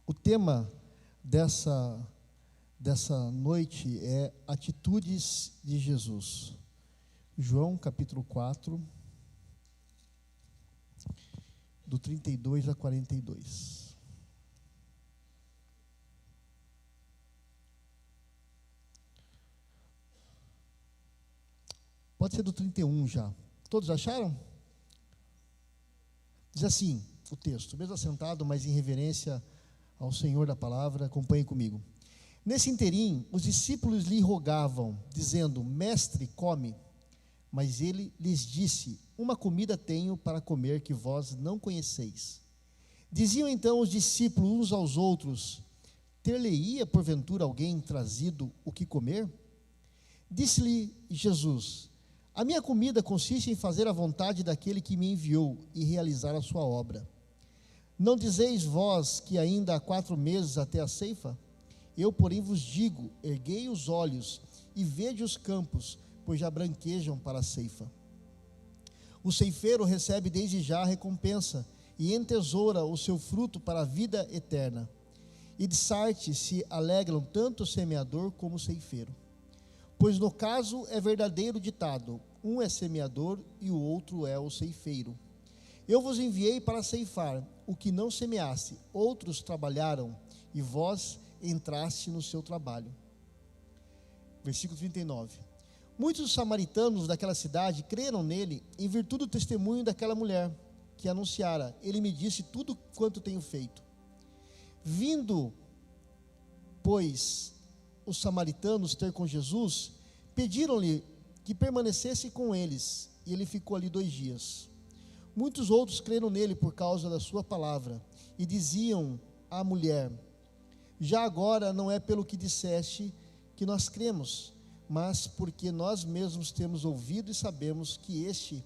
O tema dessa noite é atitudes de Jesus. João capítulo 4, do 32 a 42. Pode ser do 31 já. Todos acharam? Diz assim o texto, mesmo assentado, mas em reverência ao Senhor da palavra, acompanhe comigo. Nesse interim, os discípulos lhe rogavam, dizendo: Mestre, come. Mas ele lhes disse: Uma comida tenho para comer que vós não conheceis. Diziam então os discípulos uns aos outros: Ter-lhe-ia porventura alguém trazido o que comer? Disse-lhe Jesus: A minha comida consiste em fazer a vontade daquele que me enviou e realizar a sua obra. Não dizeis vós que ainda há 4 meses até a ceifa? Eu, porém, vos digo: erguei os olhos e vede os campos, pois já branquejam para a ceifa. O ceifeiro recebe desde já a recompensa e entesoura o seu fruto para a vida eterna. E de Sarte se alegram tanto o semeador como o ceifeiro. Pois no caso é verdadeiro ditado: um é semeador e o outro é o ceifeiro. Eu vos enviei para ceifar o que não semeaste, outros trabalharam, e vós entraste no seu trabalho. Versículo 39. Muitos dos samaritanos daquela cidade creram nele, em virtude do testemunho daquela mulher, que anunciara: ele me disse tudo quanto tenho feito. Vindo, pois, os samaritanos ter com Jesus, pediram-lhe que permanecesse com eles, e ele ficou ali 2 dias. Muitos outros creram nele por causa da sua palavra, e diziam à mulher: Já agora não é pelo que disseste que nós cremos, mas porque nós mesmos temos ouvido e sabemos que este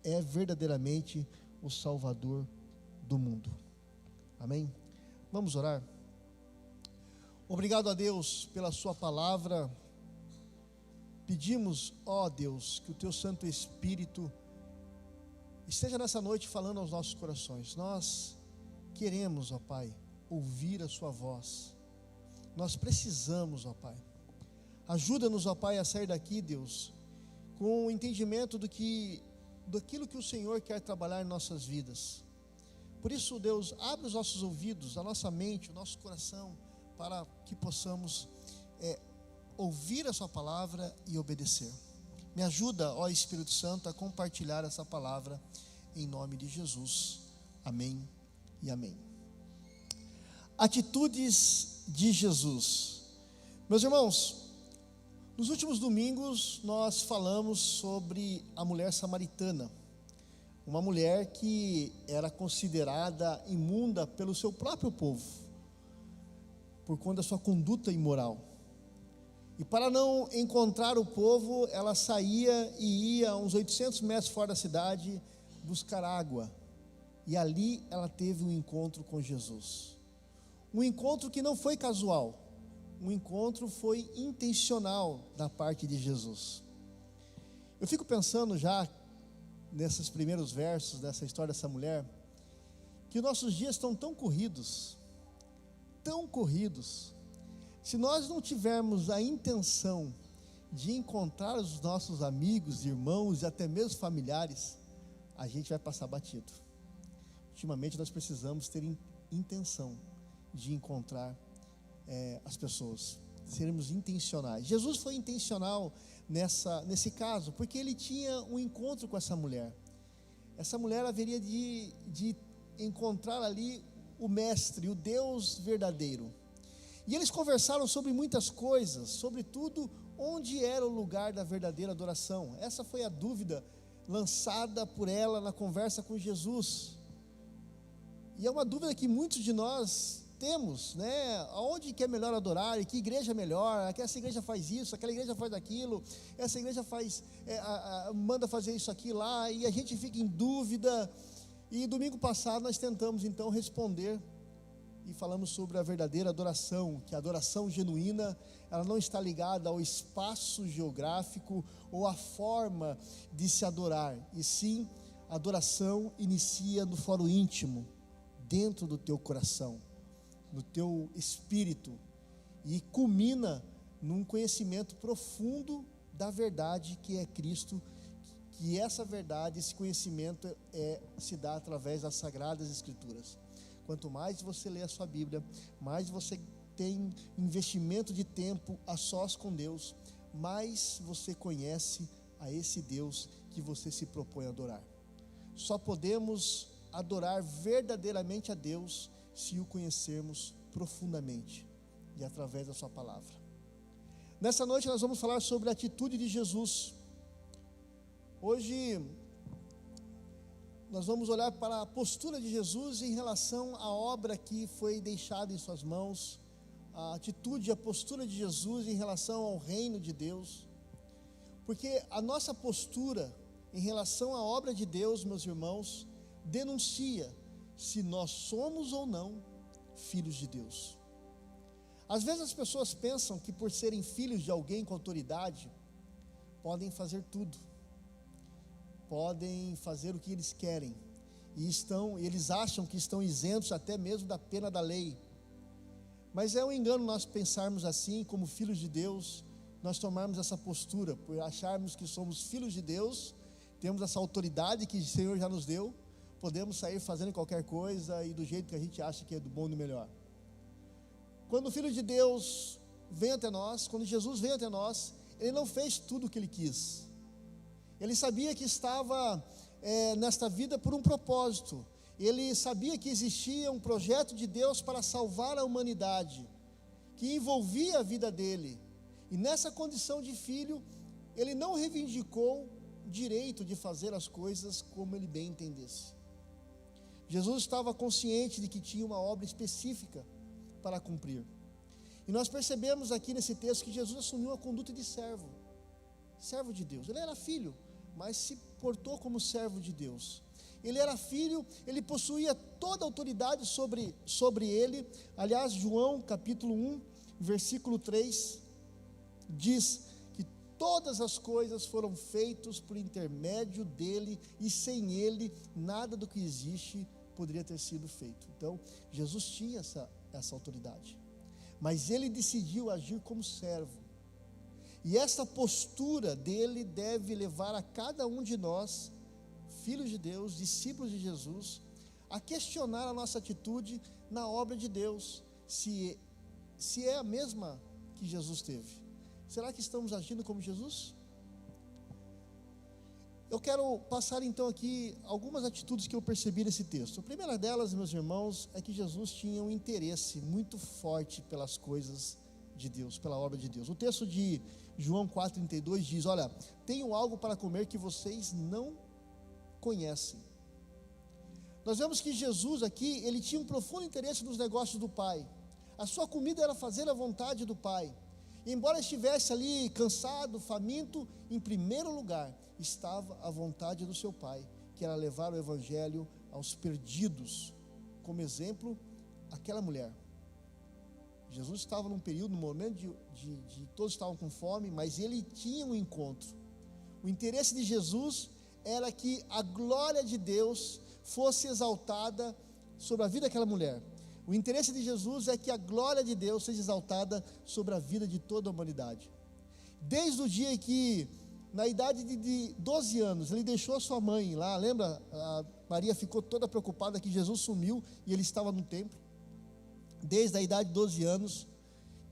é verdadeiramente o Salvador do mundo. Amém? Vamos orar? Obrigado a Deus pela sua palavra. Pedimos, ó Deus, que o teu Santo Espírito esteja nessa noite falando aos nossos corações. Nós queremos, ó Pai, ouvir a sua voz. Nós precisamos, ó Pai. Ajuda-nos, ó Pai, a sair daqui, Deus, com o entendimento daquilo que o Senhor quer trabalhar em nossas vidas. Por isso, Deus, abre os nossos ouvidos, a nossa mente, o nosso coração, para que possamos ouvir a sua palavra e obedecer. Me ajuda, ó Espírito Santo, a compartilhar essa palavra em nome de Jesus. Amém e amém. Atitudes de Jesus. Meus irmãos, nos últimos domingos nós falamos sobre a mulher samaritana, uma mulher que era considerada imunda pelo seu próprio povo, por conta da sua conduta imoral. E para não encontrar o povo, ela saía e ia uns 800 metros fora da cidade buscar água. E ali ela teve um encontro com Jesus. Um encontro que não foi casual. Um encontro foi intencional da parte de Jesus. Eu fico pensando já, nesses primeiros versos dessa história dessa mulher, que nossos dias estão tão corridos, se nós não tivermos a intenção de encontrar os nossos amigos, irmãos e até mesmo familiares, a gente vai passar batido. Ultimamente nós precisamos ter intenção de encontrar as pessoas, sermos intencionais. Jesus foi intencional nesse caso, porque ele tinha um encontro com essa mulher. Essa mulher haveria de encontrar ali o Mestre, o Deus verdadeiro. E eles conversaram sobre muitas coisas, sobretudo onde era o lugar da verdadeira adoração. Essa foi a dúvida lançada por ela na conversa com Jesus. E é uma dúvida que muitos de nós temos, né? Aonde que é melhor adorar, e que igreja é melhor, essa igreja faz isso, aquela igreja faz aquilo, essa igreja manda fazer isso aqui lá, e a gente fica em dúvida. E domingo passado nós tentamos então responder e falamos sobre a verdadeira adoração, que a adoração genuína, ela não está ligada ao espaço geográfico ou à forma de se adorar, e sim, a adoração inicia no foro íntimo, dentro do teu coração, no teu espírito e culmina num conhecimento profundo da verdade que é Cristo, que essa verdade, esse conhecimento se dá através das Sagradas Escrituras. Quanto mais você lê a sua Bíblia, mais você tem investimento de tempo a sós com Deus, mais você conhece a esse Deus que você se propõe a adorar. Só podemos adorar verdadeiramente a Deus se o conhecermos profundamente e através da sua palavra. Nessa noite nós vamos falar sobre a atitude de Jesus. Hoje nós vamos olhar para a postura de Jesus em relação à obra que foi deixada em suas mãos, a atitude, a postura de Jesus em relação ao reino de Deus, porque a nossa postura em relação à obra de Deus, meus irmãos, denuncia se nós somos ou não filhos de Deus. Às vezes as pessoas pensam que por serem filhos de alguém com autoridade, podem fazer tudo, podem fazer o que eles querem, e eles acham que estão isentos até mesmo da pena da lei. Mas é um engano nós pensarmos assim, como filhos de Deus, nós tomarmos essa postura, por acharmos que somos filhos de Deus, temos essa autoridade que o Senhor já nos deu, podemos sair fazendo qualquer coisa e do jeito que a gente acha que é do bom e do melhor. Quando o Filho de Deus vem até nós, quando Jesus veio até nós, Ele não fez tudo o que Ele quis. Ele sabia que estava nesta vida por um propósito. Ele sabia que existia um projeto de Deus para salvar a humanidade, que envolvia a vida dele. E nessa condição de filho, Ele não reivindicou o direito de fazer as coisas como Ele bem entendesse. Jesus estava consciente de que tinha uma obra específica para cumprir. E nós percebemos aqui nesse texto que Jesus assumiu a conduta de servo de Deus. Ele era filho, mas se portou como servo de Deus. Ele era filho, ele possuía toda a autoridade sobre ele. Aliás, João capítulo 1, versículo 3, diz que todas as coisas foram feitas por intermédio dele, e sem ele, nada do que existe poderia ter sido feito. Então, Jesus tinha essa autoridade, mas ele decidiu agir como servo, e essa postura dele deve levar a cada um de nós, filhos de Deus, discípulos de Jesus, a questionar a nossa atitude na obra de Deus, se é a mesma que Jesus teve. Será que estamos agindo como Jesus? Eu quero passar então aqui algumas atitudes que eu percebi nesse texto. A primeira delas, meus irmãos, é que Jesus tinha um interesse muito forte pelas coisas de Deus, pela obra de Deus. O texto de João 4,32 diz: olha, tenho algo para comer que vocês não conhecem. Nós vemos que Jesus aqui, ele tinha um profundo interesse nos negócios do Pai. A sua comida era fazer a vontade do Pai. E embora estivesse ali cansado, faminto, em primeiro lugar estava a vontade do seu Pai, que era levar o Evangelho aos perdidos. Como exemplo, aquela mulher. Jesus estava num período, num momento de todos estavam com fome, mas ele tinha um encontro. O interesse de Jesus era que a glória de Deus fosse exaltada sobre a vida daquela mulher. O interesse de Jesus é que a glória de Deus seja exaltada sobre a vida de toda a humanidade. Desde o dia que, na idade de 12 anos, ele deixou a sua mãe lá, lembra? A Maria ficou toda preocupada que Jesus sumiu e ele estava no templo. Desde a idade de 12 anos,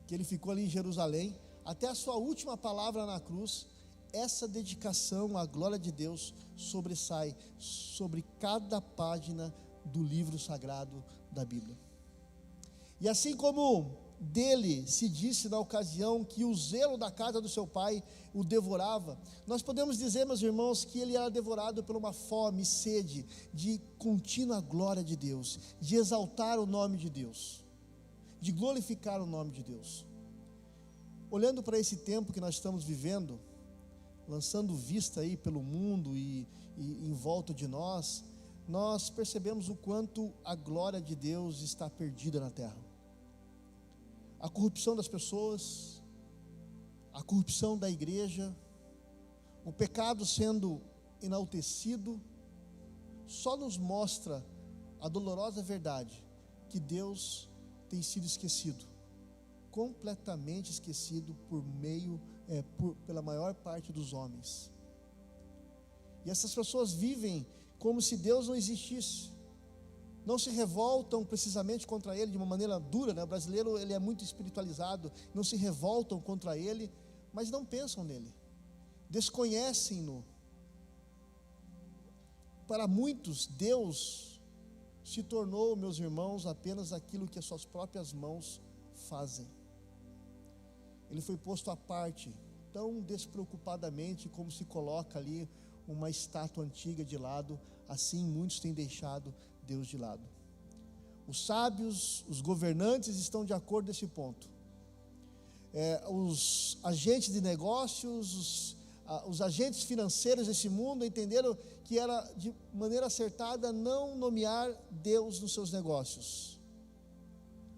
que ele ficou ali em Jerusalém, até a sua última palavra na cruz, essa dedicação à glória de Deus sobressai sobre cada página do livro sagrado da Bíblia. E assim como dele se disse na ocasião que o zelo da casa do seu pai o devorava, nós podemos dizer, meus irmãos, que ele era devorado por uma fome e sede de contínua glória de Deus, de exaltar o nome de Deus, de glorificar o nome de Deus. Olhando para esse tempo que nós estamos vivendo, lançando vista aí pelo mundo e em volta de nós, nós percebemos o quanto a glória de Deus está perdida na terra. A corrupção das pessoas, a corrupção da igreja, o pecado sendo enaltecido, só nos mostra a dolorosa verdade que Deus tem sido esquecido, completamente esquecido pela maior parte dos homens. E essas pessoas vivem como se Deus não existisse, não se revoltam precisamente contra Ele de uma maneira dura, né? O brasileiro, ele é muito espiritualizado, não se revoltam contra Ele, mas não pensam nele, desconhecem-no. Para muitos, Deus se tornou, meus irmãos, apenas aquilo que as suas próprias mãos fazem. Ele foi posto à parte, tão despreocupadamente como se coloca ali uma estátua antiga de lado. Assim muitos têm deixado Deus de lado. Os sábios, os governantes estão de acordo nesse ponto. Os agentes de negócios, os agentes financeiros desse mundo entenderam que era de maneira acertada não nomear Deus nos seus negócios.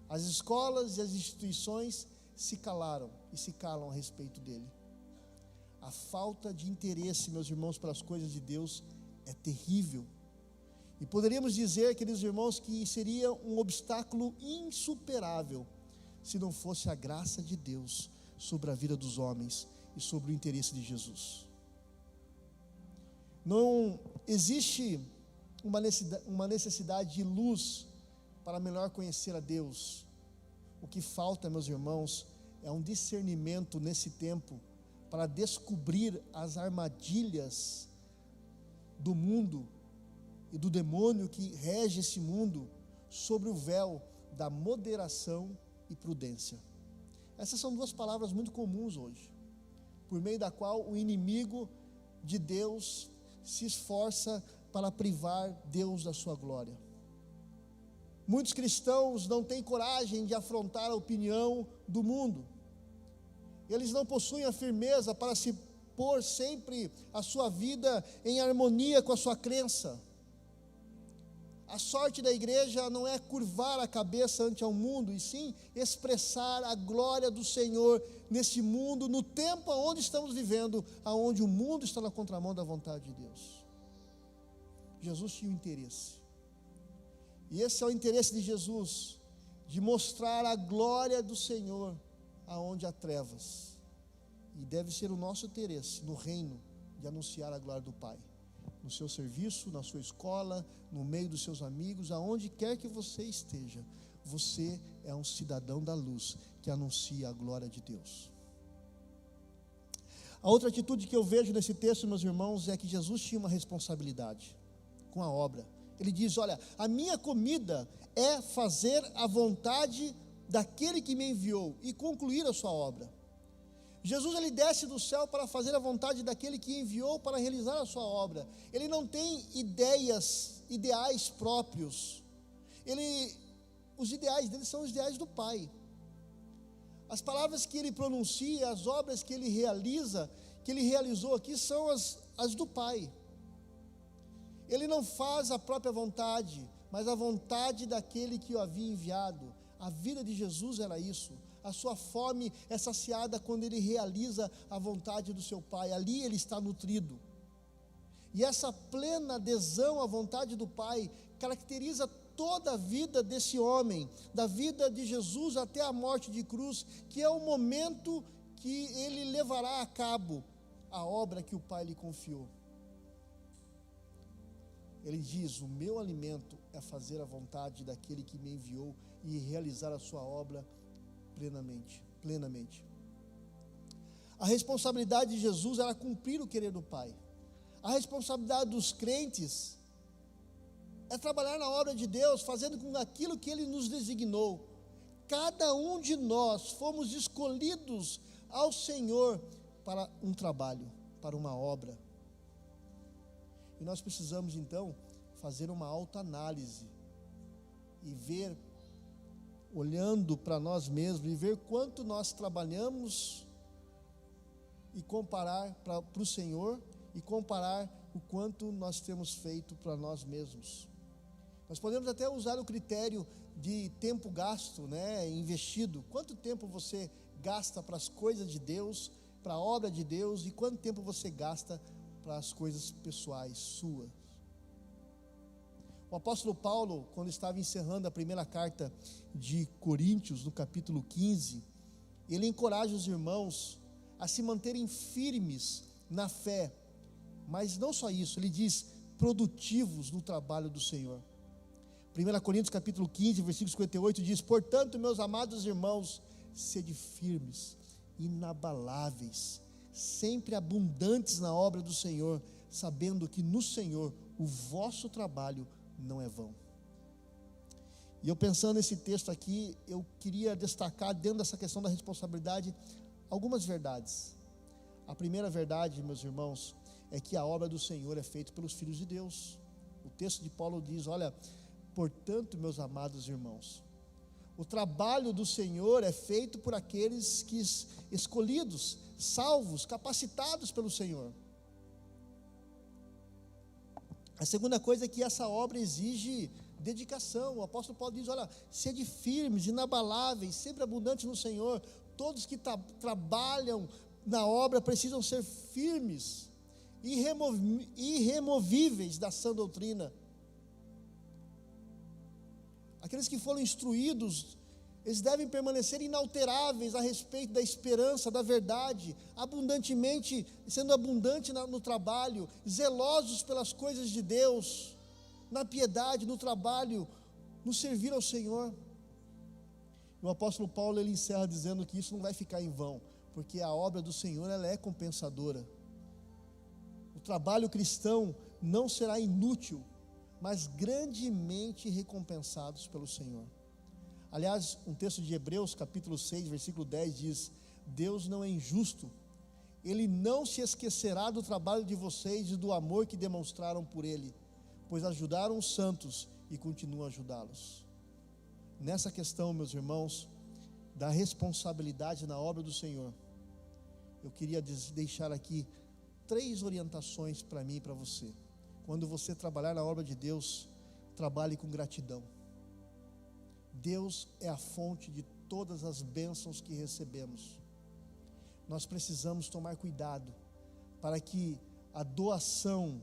As escolas e as instituições se calaram e se calam a respeito dele. A falta de interesse, meus irmãos, pelas coisas de Deus é terrível. E poderíamos dizer, queridos irmãos, que seria um obstáculo insuperável se não fosse a graça de Deus sobre a vida dos homens e sobre o interesse de Jesus. Não existe uma necessidade de luz para melhor conhecer a Deus. O que falta, meus irmãos, é um discernimento nesse tempo para descobrir as armadilhas do mundo e do demônio que rege esse mundo sobre o véu da moderação e prudência. Essas são duas palavras muito comuns hoje, por meio da qual o inimigo de Deus se esforça para privar Deus da sua glória. Muitos cristãos não têm coragem de afrontar a opinião do mundo. Eles não possuem a firmeza para se pôr sempre a sua vida em harmonia com a sua crença. A sorte da igreja não é curvar a cabeça ante ao mundo, e sim expressar a glória do Senhor nesse mundo, no tempo onde estamos vivendo, aonde o mundo está na contramão da vontade de Deus. Jesus tinha um interesse, e esse é o interesse de Jesus, de mostrar a glória do Senhor aonde há trevas, e deve ser o nosso interesse no reino de anunciar a glória do Pai, no seu serviço, na sua escola, no meio dos seus amigos, aonde quer que você esteja, você é um cidadão da luz que anuncia a glória de Deus. A outra atitude que eu vejo nesse texto, meus irmãos, é que Jesus tinha uma responsabilidade com a obra. Ele diz: olha, a minha comida é fazer a vontade daquele que me enviou e concluir a sua obra. Jesus, ele desce do céu para fazer a vontade daquele que enviou para realizar a sua obra. Ele não tem ideais próprios. Os ideais dele são os ideais do Pai. As palavras que ele pronuncia, as obras que ele realiza, que ele realizou aqui, são as do Pai. Ele não faz a própria vontade, mas a vontade daquele que o havia enviado. A vida de Jesus era isso. A sua fome é saciada quando ele realiza a vontade do seu Pai. Ali ele está nutrido. E essa plena adesão à vontade do Pai caracteriza toda a vida desse homem, da vida de Jesus até a morte de cruz, que é o momento que ele levará a cabo a obra que o Pai lhe confiou. Ele diz: o meu alimento é fazer a vontade daquele que me enviou e realizar a sua obra plenamente. A responsabilidade de Jesus era cumprir o querer do Pai. A responsabilidade dos crentes é trabalhar na obra de Deus, fazendo com aquilo que Ele nos designou. Cada um de nós fomos escolhidos ao Senhor para um trabalho, para uma obra. E nós precisamos então fazer uma autoanálise e ver, olhando para nós mesmos, e ver quanto nós trabalhamos e comparar para o Senhor, e comparar o quanto nós temos feito para nós mesmos. Nós podemos até usar o critério de tempo gasto, investido. Quanto tempo você gasta para as coisas de Deus, para a obra de Deus, e quanto tempo você gasta para as coisas pessoais suas? O apóstolo Paulo, quando estava encerrando a primeira carta de Coríntios, no capítulo 15, ele encoraja os irmãos a se manterem firmes na fé, mas não só isso, ele diz, produtivos no trabalho do Senhor. 1 Coríntios capítulo 15, versículo 58 diz: portanto, meus amados irmãos, sede firmes, inabaláveis, sempre abundantes na obra do Senhor, sabendo que no Senhor o vosso trabalho não é vão. E eu pensando nesse texto aqui, eu queria destacar dentro dessa questão da responsabilidade algumas verdades. A primeira verdade, meus irmãos, é que a obra do Senhor é feita pelos filhos de Deus. O texto de Paulo diz, olha, portanto, meus amados irmãos, o trabalho do Senhor é feito por aqueles que escolhidos, salvos, capacitados pelo Senhor. A segunda coisa é que essa obra exige dedicação. O apóstolo Paulo diz, olha, sede firmes, inabaláveis, sempre abundantes no Senhor. Todos que trabalham na obra precisam ser firmes, irremovíveis da sã doutrina. Aqueles que foram instruídos, eles devem permanecer inalteráveis a respeito da esperança, da verdade, abundantemente, sendo abundante no trabalho, zelosos pelas coisas de Deus, na piedade, no trabalho, no servir ao Senhor. O apóstolo Paulo, ele encerra dizendo que isso não vai ficar em vão, porque a obra do Senhor, ela é compensadora. O trabalho cristão não será inútil, mas grandemente recompensados pelo Senhor. Aliás, um texto de Hebreus, capítulo 6, versículo 10 diz: Deus não é injusto, Ele não se esquecerá do trabalho de vocês e do amor que demonstraram por Ele, pois ajudaram os santos e continuam a ajudá-los. Nessa questão, meus irmãos, da responsabilidade na obra do Senhor, eu queria deixar aqui 3 orientações para mim e para você. Quando você trabalhar na obra de Deus, trabalhe com gratidão. Deus é a fonte de todas as bênçãos que recebemos. Nós precisamos tomar cuidado para que a doação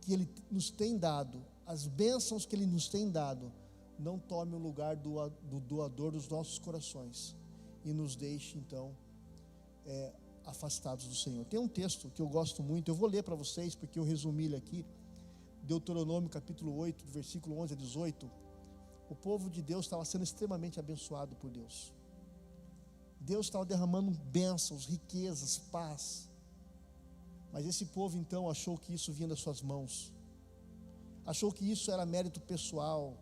que Ele nos tem dado, as bênçãos que Ele nos tem dado, não tome o lugar do doador dos nossos corações e nos deixe então afastados do Senhor. Tem um texto que eu gosto muito, eu vou ler para vocês porque eu resumi ele aqui, Deuteronômio capítulo 8, versículo 11 a 18. O povo de Deus estava sendo extremamente abençoado por Deus. Deus estava derramando bênçãos, riquezas, paz. Mas esse povo então achou que isso vinha das suas mãos. Achou que isso era mérito pessoal,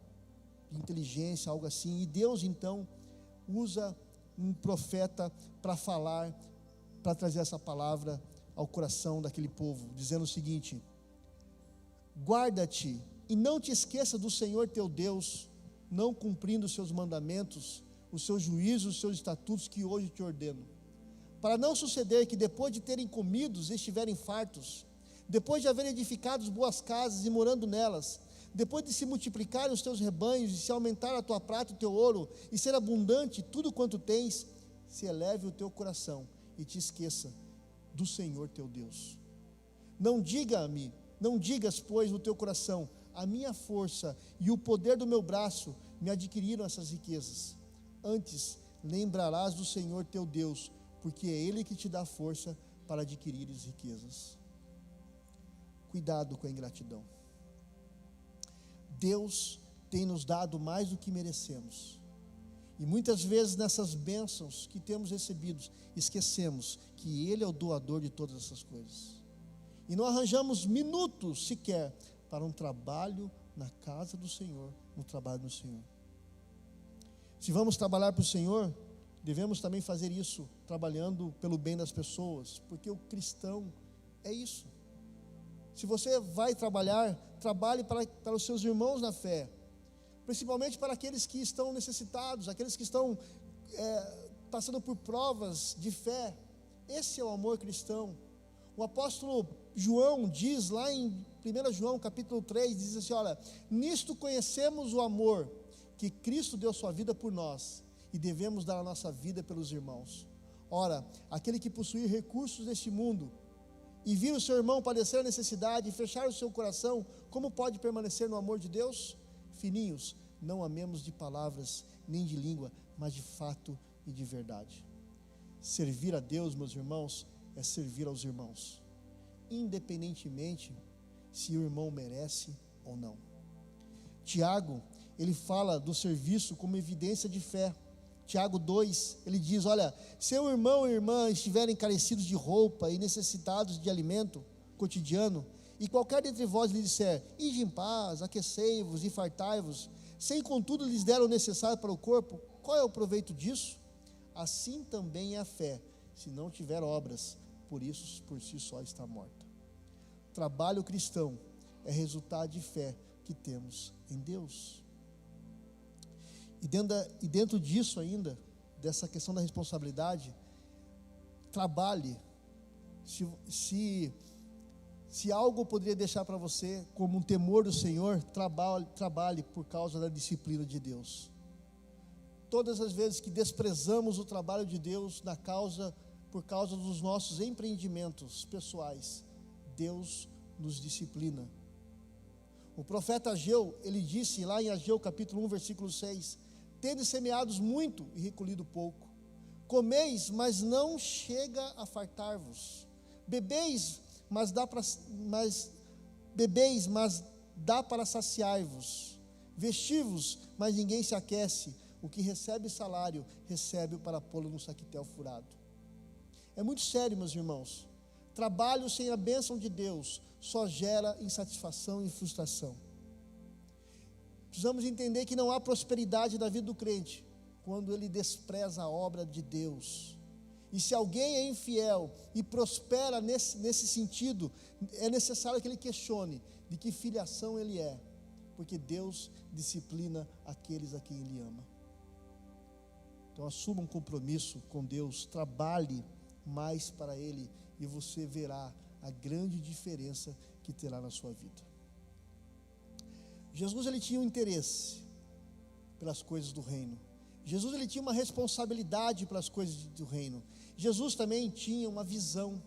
inteligência, algo assim. E Deus então usa um profeta para falar, para trazer essa palavra ao coração daquele povo, dizendo o seguinte: guarda-te e não te esqueça do Senhor teu Deus, não cumprindo os seus mandamentos, os seus juízos, os seus estatutos que hoje te ordeno, para não suceder que depois de terem comido estiverem fartos, depois de haverem edificado boas casas e morando nelas, depois de se multiplicarem os teus rebanhos e se aumentar a tua prata e o teu ouro e ser abundante tudo quanto tens, se eleve o teu coração e te esqueça do Senhor teu Deus. Não digas, pois, no teu coração: a minha força e o poder do meu braço me adquiriram essas riquezas. Antes, lembrarás do Senhor teu Deus, porque é Ele que te dá força para adquirir as riquezas. Cuidado com a ingratidão. Deus tem nos dado mais do que merecemos. E muitas vezes nessas bênçãos que temos recebidos, esquecemos que Ele é o doador de todas essas coisas. E não arranjamos minutos sequer para um trabalho na casa do Senhor, no trabalho do Senhor. Se vamos trabalhar para o Senhor, devemos também fazer isso, trabalhando pelo bem das pessoas, porque o cristão é isso. Se você vai trabalhar, trabalhe para os seus irmãos na fé, principalmente para aqueles que estão necessitados, aqueles que estão passando por provas de fé. Esse é o amor cristão. O apóstolo João diz lá em 1 João capítulo 3, diz assim: olha, nisto conhecemos o amor, que Cristo deu sua vida por nós, e devemos dar a nossa vida pelos irmãos. Ora, aquele que possuir recursos deste mundo, e vir o seu irmão padecer a necessidade e fechar o seu coração, como pode permanecer no amor de Deus? Filhinhos, não amemos de palavras nem de língua, mas de fato e de verdade. Servir a Deus, meus irmãos, é servir aos irmãos, independentemente se o irmão merece ou não. Tiago, ele fala do serviço como evidência de fé. Tiago 2, ele diz, olha, se o irmão e irmã estiverem carecidos de roupa e necessitados de alimento cotidiano, e qualquer dentre vós lhe disser, ide em paz, aquecei-vos e fartai-vos, sem contudo lhes der o necessário para o corpo, qual é o proveito disso? Assim também é a fé, se não tiver obras, por isso por si só está morta. O trabalho cristão é resultado de fé que temos em Deus. E dentro disso ainda, dessa questão da responsabilidade, trabalhe. Se algo poderia deixar para você como um temor do Senhor, trabalhe por causa da disciplina de Deus. Todas as vezes que desprezamos o trabalho de Deus por causa dos nossos empreendimentos pessoais, Deus nos disciplina. O profeta Ageu, ele disse lá em Ageu capítulo 1, versículo 6, tendes semeados muito e recolhido pouco, comeis, mas não chega a fartar-vos, bebeis, mas dá para saciar-vos, vestivos, mas ninguém se aquece, o que recebe salário, recebe para pô-lo no saquitel furado. É muito sério, meus irmãos. Trabalho sem a bênção de Deus só gera insatisfação e frustração. Precisamos entender que não há prosperidade na vida do crente quando ele despreza a obra de Deus. E se alguém é infiel e prospera nesse sentido, é necessário que ele questione de que filiação ele é, porque Deus disciplina aqueles a quem ele ama. Então assuma um compromisso com Deus, trabalhe mais para Ele e você verá a grande diferença que terá na sua vida. Jesus, ele tinha um interesse pelas coisas do reino. Jesus, ele tinha uma responsabilidade pelas coisas do reino. Jesus também tinha uma visão.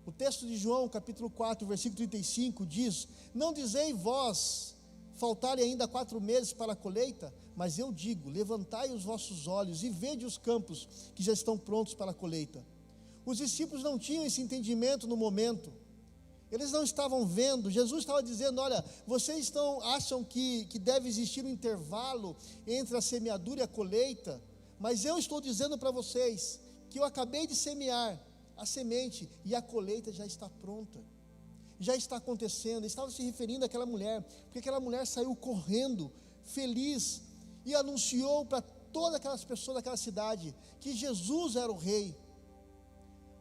O texto de João, capítulo 4, versículo 35, diz, não dizei vós, faltarem ainda 4 meses para a colheita, mas eu digo, levantai os vossos olhos e vede os campos que já estão prontos para a colheita. Os discípulos não tinham esse entendimento no momento. Eles não estavam vendo. Jesus estava dizendo, olha, vocês acham que deve existir um intervalo entre a semeadura e a colheita, mas eu estou dizendo para vocês que eu acabei de semear a semente e a colheita já está pronta, já está acontecendo. Ele estava se referindo àquela mulher, porque aquela mulher saiu correndo, feliz, e anunciou para todas aquelas pessoas daquela cidade que Jesus era o rei.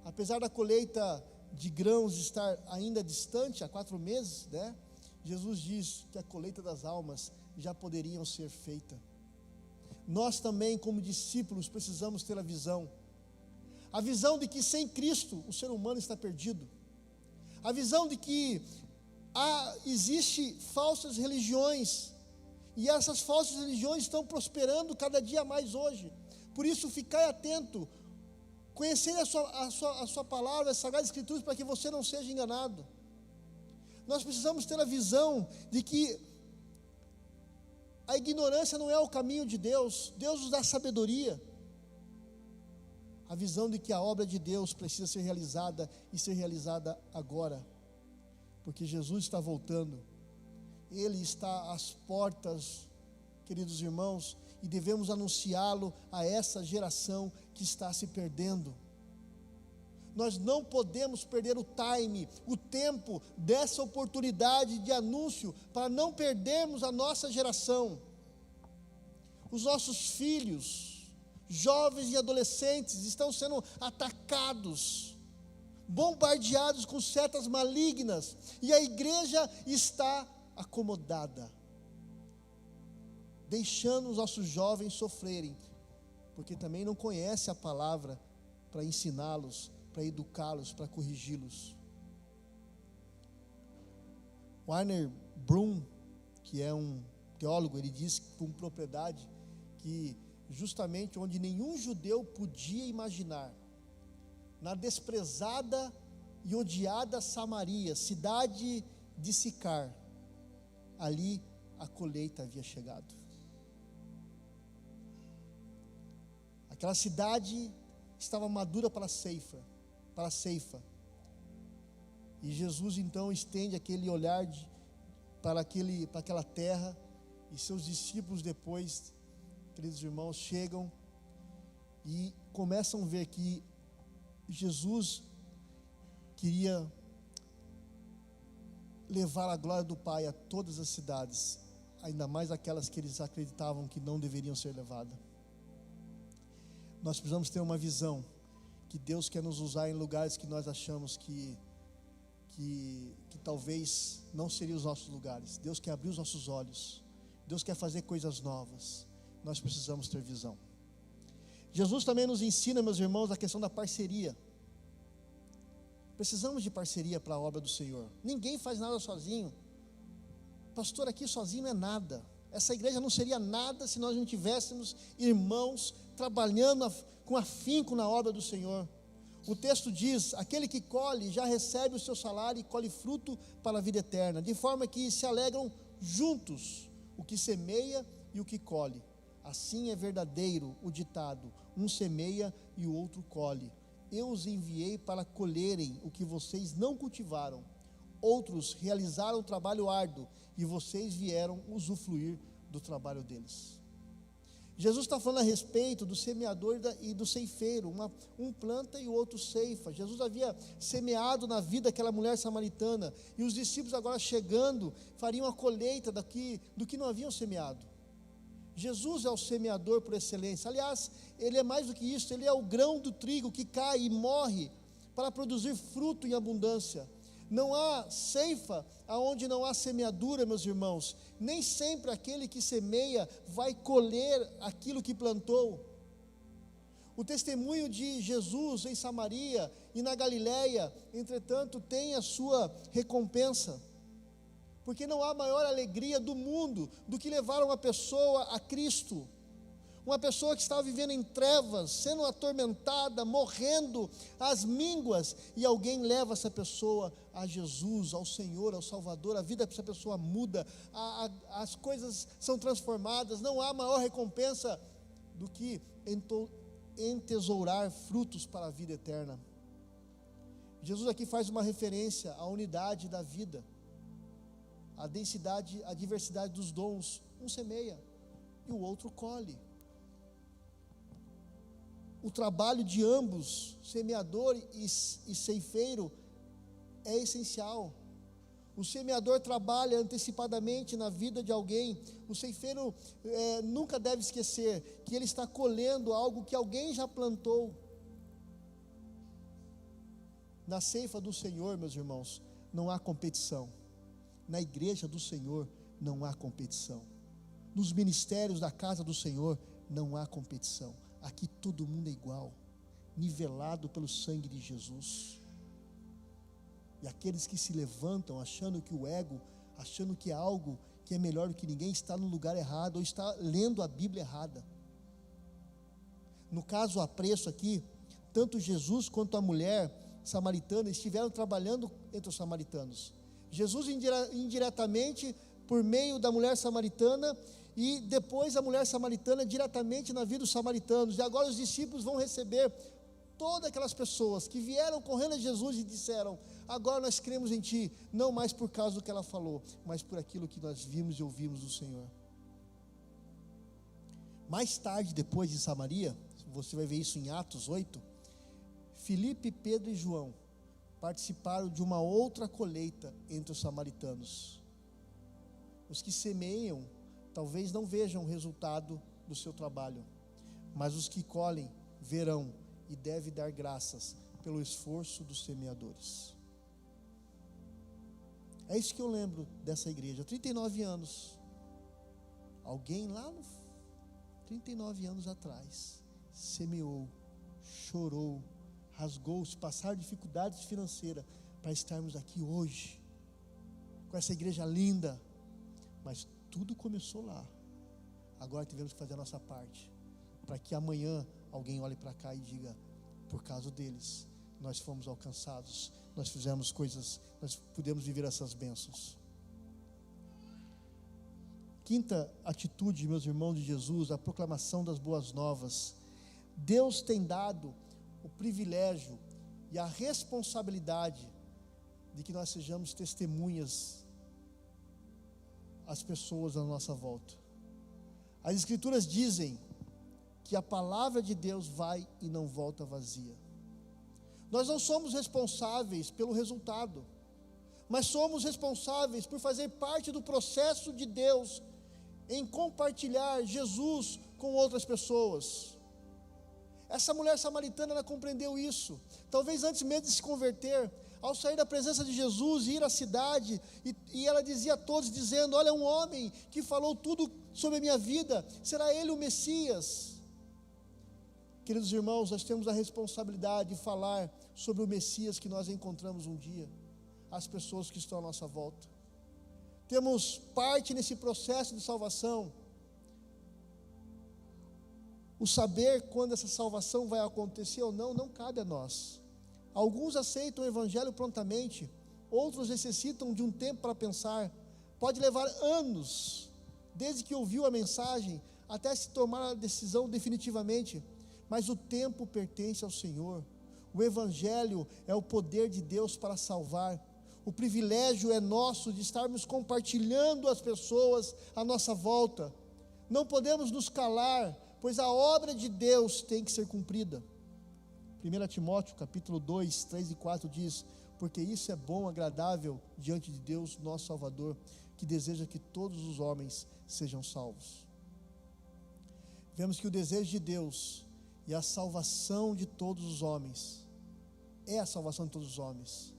Apesar da colheita de grãos estar ainda distante, há 4 meses, né? Jesus diz que a colheita das almas já poderiam ser feita. Nós também, como discípulos, precisamos ter a visão de que sem Cristo o ser humano está perdido, a visão de que existe falsas religiões, e essas falsas religiões estão prosperando cada dia mais hoje. Por isso, ficai atento, conhecer a sua palavra, as Sagradas Escrituras, para que você não seja enganado. Nós precisamos ter a visão de que a ignorância não é o caminho de Deus. Deus nos dá sabedoria. A visão de que a obra de Deus precisa ser realizada e ser realizada agora, porque Jesus está voltando. Ele está às portas, queridos irmãos, e devemos anunciá-lo a essa geração que está se perdendo. Nós não podemos perder o time, o tempo dessa oportunidade de anúncio, para não perdermos a nossa geração. Os nossos filhos, jovens e adolescentes estão sendo atacados, bombardeados com setas malignas, e a igreja está acomodada, deixando os nossos jovens sofrerem, porque também não conhece a palavra para ensiná-los, para educá-los, para corrigi-los. Warner Brum, que é um teólogo, ele diz com propriedade que justamente onde nenhum judeu podia imaginar, na desprezada e odiada Samaria, cidade de Sicar, ali a colheita havia chegado. Aquela cidade estava madura para a ceifa. E Jesus então estende aquele olhar para aquela terra, e seus discípulos depois, queridos irmãos, chegam e começam a ver que Jesus queria levar a glória do Pai a todas as cidades, ainda mais aquelas que eles acreditavam que não deveriam ser levadas. Nós precisamos ter uma visão que Deus quer nos usar em lugares que nós achamos que talvez não seriam os nossos lugares. Deus quer abrir os nossos olhos, Deus quer fazer coisas novas. Nós precisamos ter visão. Jesus também nos ensina, meus irmãos, a questão da parceria. Precisamos de parceria para a obra do Senhor. Ninguém faz nada sozinho. Pastor, aqui sozinho não é nada. Essa igreja não seria nada se nós não tivéssemos irmãos trabalhando com afinco na obra do Senhor. O texto diz: aquele que colhe já recebe o seu salário e colhe fruto para a vida eterna, de forma que se alegram juntos o que semeia e o que colhe. Assim é verdadeiro o ditado: um semeia e o outro colhe. Eu os enviei para colherem o que vocês não cultivaram. Outros realizaram o trabalho árduo e vocês vieram usufruir do trabalho deles. Jesus está falando a respeito do semeador e do ceifeiro. Um planta e o outro ceifa. Jesus havia semeado na vida daquela mulher samaritana, e os discípulos agora chegando fariam a colheita do que não haviam semeado. Jesus é o semeador por excelência. Aliás, Ele é mais do que isso. Ele é o grão do trigo que cai e morre para produzir fruto em abundância. Não há ceifa aonde não há semeadura, meus irmãos. Nem sempre aquele que semeia vai colher aquilo que plantou. O testemunho de Jesus em Samaria e na Galileia, entretanto, tem a sua recompensa. Porque não há maior alegria do mundo do que levar uma pessoa a Cristo. Uma pessoa que estava vivendo em trevas, sendo atormentada, morrendo às mínguas, e alguém leva essa pessoa a Jesus, ao Senhor, ao Salvador. A vida dessa pessoa muda, as coisas são transformadas. Não há maior recompensa do que entesourar frutos para a vida eterna. Jesus aqui faz uma referência à unidade da vida, a densidade, a diversidade dos dons. Um semeia e o outro colhe. O trabalho de ambos, semeador e ceifeiro, é essencial. O semeador trabalha antecipadamente na vida de alguém. O ceifeiro nunca deve esquecer que ele está colhendo algo que alguém já plantou. Na ceifa do Senhor, meus irmãos, não há competição. Na igreja do Senhor não há competição. Nos ministérios da casa do Senhor não há competição. Aqui todo mundo é igual, nivelado pelo sangue de Jesus. E aqueles que se levantam achando que o ego, achando que é algo que é melhor do que ninguém, está no lugar errado, ou está lendo a Bíblia errada. No caso a preço aqui, tanto Jesus quanto a mulher samaritana estiveram trabalhando entre os samaritanos. Jesus indiretamente por meio da mulher samaritana, e depois a mulher samaritana diretamente na vida dos samaritanos. E agora os discípulos vão receber todas aquelas pessoas que vieram correndo a Jesus e disseram: agora nós cremos em Ti, não mais por causa do que ela falou, mas por aquilo que nós vimos e ouvimos do Senhor. Mais tarde, depois de Samaria, você vai ver isso em Atos 8, Filipe, Pedro e João participaram de uma outra colheita entre os samaritanos. Os que semeiam talvez não vejam o resultado do seu trabalho, mas os que colhem verão e devem dar graças pelo esforço dos semeadores. É isso que eu lembro dessa igreja. 39 anos. Alguém lá 39 anos atrás semeou, chorou, rasgou-se, passaram dificuldades financeiras para estarmos aqui hoje com essa igreja linda. Mas tudo começou lá. Agora tivemos que fazer a nossa parte, para que amanhã alguém olhe para cá e diga: por causa deles nós fomos alcançados, nós fizemos coisas, nós pudemos viver essas bênçãos. Quinta atitude, meus irmãos de Jesus, a proclamação das boas novas. Deus tem dado o privilégio e a responsabilidade de que nós sejamos testemunhas às pessoas à nossa volta. As Escrituras dizem que a palavra de Deus vai e não volta vazia. Nós não somos responsáveis pelo resultado, mas somos responsáveis por fazer parte do processo de Deus em compartilhar Jesus com outras pessoas. Essa mulher samaritana, ela compreendeu isso. Talvez antes mesmo de se converter, ao sair da presença de Jesus e ir à cidade, e ela dizia a todos, dizendo: olha, um homem que falou tudo sobre a minha vida, será ele o Messias? Queridos irmãos, nós temos a responsabilidade de falar sobre o Messias que nós encontramos um dia, às pessoas que estão à nossa volta. Temos parte nesse processo de salvação. O saber quando essa salvação vai acontecer ou não, não cabe a nós. Alguns aceitam o Evangelho prontamente, outros necessitam de um tempo para pensar. Pode levar anos, desde que ouviu a mensagem, até se tomar a decisão definitivamente. Mas o tempo pertence ao Senhor. O Evangelho é o poder de Deus para salvar. O privilégio é nosso de estarmos compartilhando as pessoas à nossa volta. Não podemos nos calar, pois a obra de Deus tem que ser cumprida. 1 Timóteo capítulo 2, 3 e 4 diz: porque isso é bom, agradável diante de Deus, nosso Salvador, que deseja que todos os homens sejam salvos. Vemos que o desejo de Deus e a salvação de todos os homens é a salvação de todos os homens.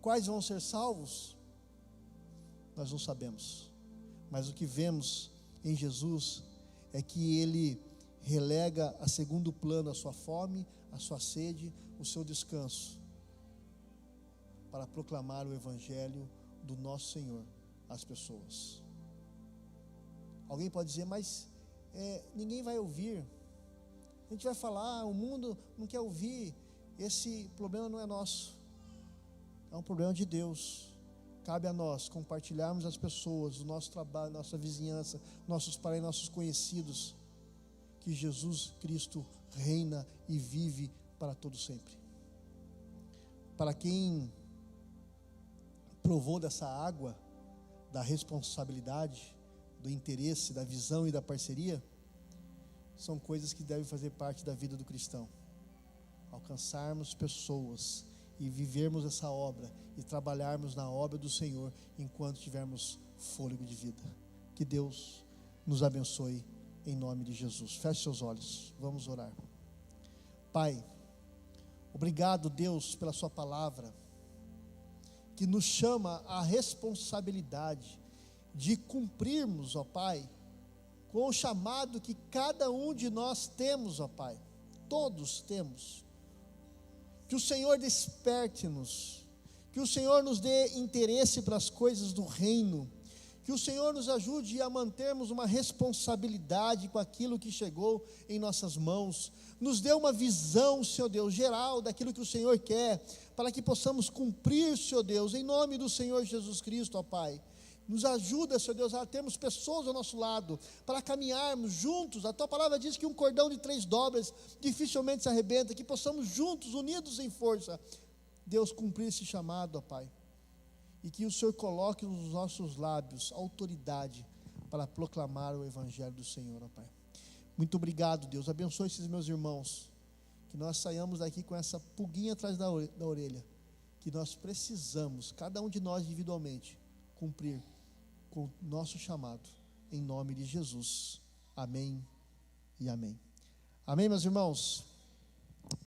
Quais vão ser salvos? Nós não sabemos, mas o que vemos em Jesus é que Ele relega a segundo plano a sua fome, a sua sede, o seu descanso, para proclamar o Evangelho do nosso Senhor às pessoas. Alguém pode dizer, mas ninguém vai ouvir, a gente vai falar, o mundo não quer ouvir. Esse problema não é nosso, é um problema de Deus. Cabe a nós compartilharmos as pessoas, o nosso trabalho, nossa vizinhança, nossos parentes, nossos conhecidos, que Jesus Cristo reina e vive para todo sempre. Para quem provou dessa água, da responsabilidade, do interesse, da visão e da parceria, são coisas que devem fazer parte da vida do cristão. Alcançarmos pessoas e vivermos essa obra e trabalharmos na obra do Senhor enquanto tivermos fôlego de vida. Que Deus nos abençoe em nome de Jesus. Feche seus olhos, vamos orar. Pai, obrigado, Deus, pela sua palavra, que nos chama à responsabilidade de cumprirmos, ó Pai, com o chamado que cada um de nós temos, ó Pai, todos temos. Que o Senhor desperte-nos, que o Senhor nos dê interesse para as coisas do reino, que o Senhor nos ajude a mantermos uma responsabilidade com aquilo que chegou em nossas mãos, nos dê uma visão, Senhor Deus, geral daquilo que o Senhor quer, para que possamos cumprir, Senhor Deus, em nome do Senhor Jesus Cristo, ó Pai. Nos ajuda, Senhor Deus, a termos pessoas ao nosso lado, para caminharmos juntos. A Tua palavra diz que um cordão de 3 dobras dificilmente se arrebenta, que possamos juntos, unidos em força, Deus, cumprir esse chamado, ó Pai. E que o Senhor coloque nos nossos lábios autoridade para proclamar o Evangelho do Senhor, ó Pai. Muito obrigado, Deus. Abençoe esses meus irmãos, que nós saiamos daqui com essa pulguinha atrás da orelha, que nós precisamos, cada um de nós individualmente, cumprir com o nosso chamado, em nome de Jesus. Amém e amém. Amém, meus irmãos?